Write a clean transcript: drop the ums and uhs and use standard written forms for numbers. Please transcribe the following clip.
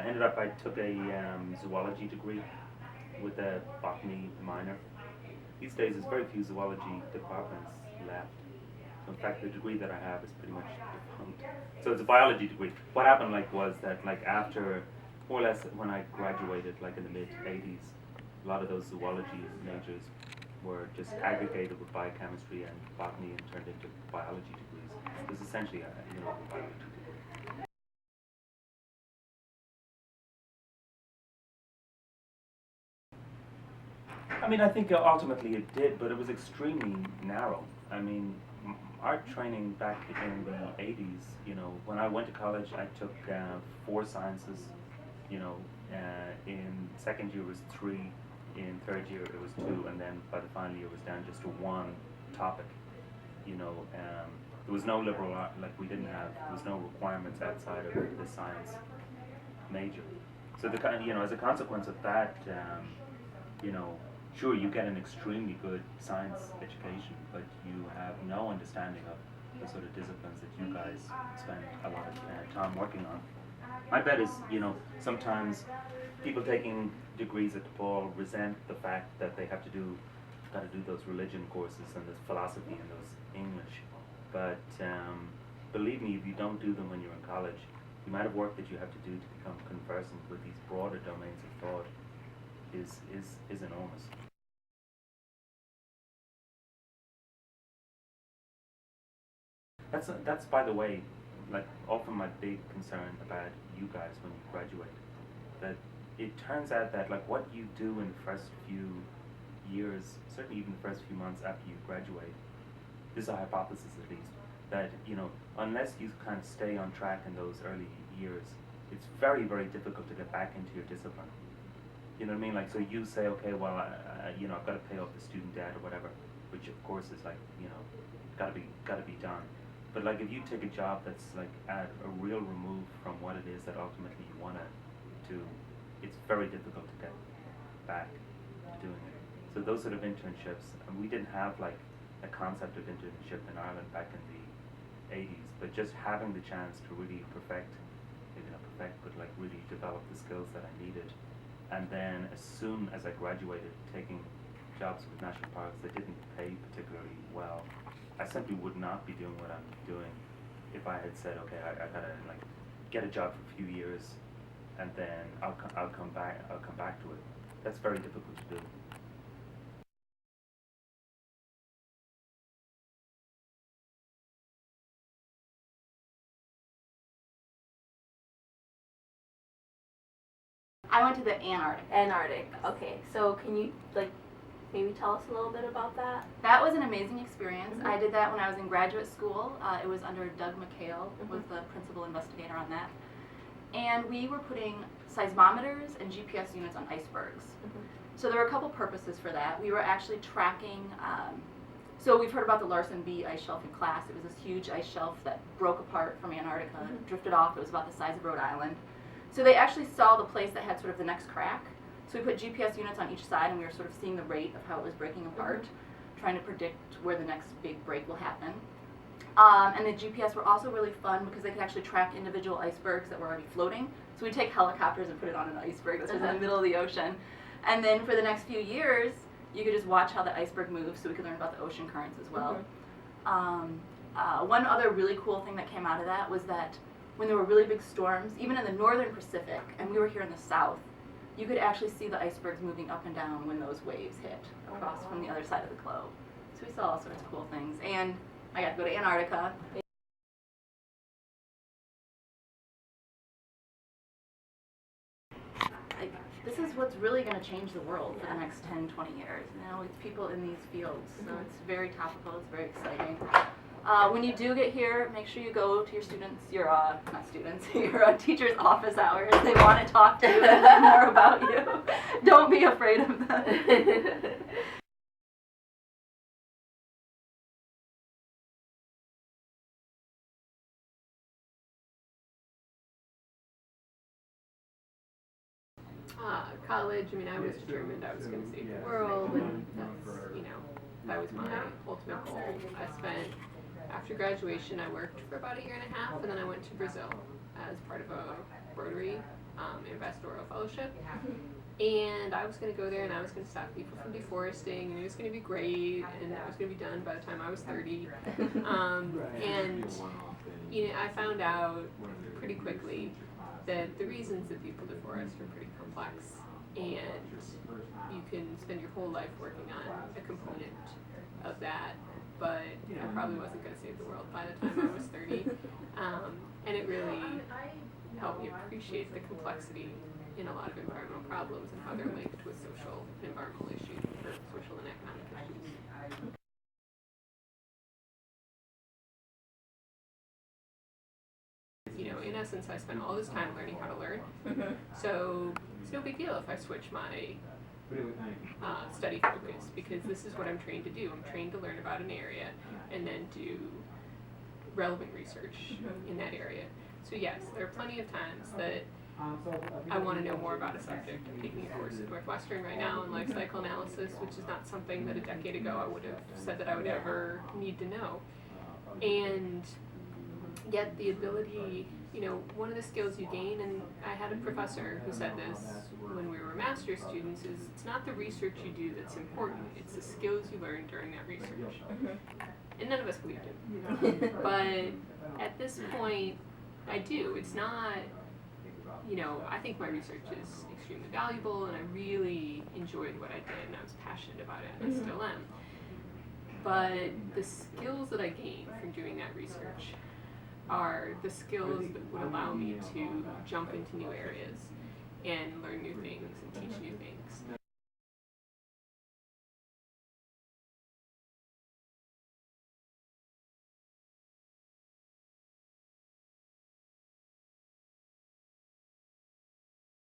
ended up, I took a zoology degree with a botany minor. These days, there's very few zoology departments left. So in fact, the degree that I have is pretty much defunct. So it's a biology degree. What happened was that after, more or less, when I graduated in the mid '80s, a lot of those zoology majors were just aggregated with biochemistry and botany and turned into biology degrees. It was essentially a biology degree. I mean, I think ultimately it did, but it was extremely narrow. I mean, art training back in the '80s, when I went to college, I took 4 sciences. In second year it was 3, in third year it was 2, and then by the final year it was down just to 1 topic. There was no liberal art, there was no requirements outside of the science major. So as a consequence of that, sure, you get an extremely good science education, but you have no understanding of the sort of disciplines that you guys spend a lot of time working on. My bet is, sometimes people taking degrees at DePaul resent the fact that they have to do those religion courses and this philosophy and those English. But believe me, if you don't do them when you're in college, the amount of work that you have to do to become conversant with these broader domains of thought is enormous. That's by the way, often my big concern about you guys when you graduate. That it turns out that what you do in the first few years, certainly even the first few months after you graduate, this is a hypothesis at least, that unless you kind of stay on track in those early years, it's very, very difficult to get back into your discipline. You know what I mean? So you say, okay, well, I've got to pay off the student debt or whatever, which of course is got to be done. But if you take a job that's at a real remove from what it is that ultimately you want to do, it's very difficult to get back to doing it. So those sort of internships, and we didn't have a concept of internship in Ireland back in the '80s, but just having the chance to really maybe not perfect, but really develop the skills that I needed. And then as soon as I graduated, taking jobs with national parks that didn't pay particularly well, I simply would not be doing what I'm doing if I had said, okay, I gotta get a job for a few years, and then I'll come back to it. That's very difficult to do. I went to the Antarctic. Antarctic. Okay, so can you maybe tell us a little bit about that? That was an amazing experience. I did that when I was in graduate school. It was under Doug McHale, was the principal investigator on that. And we were putting seismometers and GPS units on icebergs. So there were a couple purposes for that. We were actually tracking, so we've heard about the Larsen B ice shelf in class. It was this huge ice shelf that broke apart from Antarctica, drifted off. It was about the size of Rhode Island. So they actually saw the place that had sort of the next crack. So we put GPS units on each side, and we were sort of seeing the rate of how it was breaking apart, trying to predict where the next big break will happen. And the GPS were also really fun because they could actually track individual icebergs that were already floating. So we'd take helicopters and put it on an iceberg that was in the middle of the ocean. And then for the next few years, you could just watch how the iceberg moves, so we could learn about the ocean currents as well. One other really cool thing that came out of that was that when there were really big storms, even in the northern Pacific, and we were here in the south, you could actually see the icebergs moving up and down when those waves hit across from the other side of the globe. So we saw all sorts of cool things. And I got to go to Antarctica. This is what's really going to change the world for the next 10, 20 years. It's people in these fields. So it's very topical, it's very exciting. When you do get here, make sure you go to your your teacher's office hours. They want to talk to you and learn more about you. Don't be afraid of them. College, I was determined I was going to save the world, and that's, that was my ultimate goal. After graduation, I worked for about a year and a half, and then I went to Brazil as part of a Rotary pastoral fellowship. And I was going to go there and I was going to stop people from deforesting, and it was going to be great, and I was going to be done by the time I was 30. And you know, I found out pretty quickly that the reasons that people deforest are pretty complex, and you can spend your whole life working on a component of that, but I probably wasn't going to save the world by the time I was 30. And it really helped me appreciate the complexity in a lot of environmental problems and how they're linked with social and environmental issues, or social and economic issues. You know, in essence, I spent all this time learning how to learn. So it's no big deal if I switch my study focus, because this is what I'm trained to do. I'm trained to learn about an area and then do relevant research in that area. So yes, there are plenty of times that I want to know more about a subject. I'm taking a course at Northwestern right now in life cycle analysis, which is not something that a decade ago I would have said that I would ever need to know. And yet the ability, you know, one of the skills you gain, and I had a professor who said this when we were master's students, is it's not the research you do that's important, it's the skills you learn during that research. And none of us believed him. But at this point, I do. It's not, you know, I think my research is extremely valuable, and I really enjoyed what I did, and I was passionate about it, and I still am. But the skills that I gained from doing that research are the skills that would allow me to jump into new areas and learn new things and teach new things.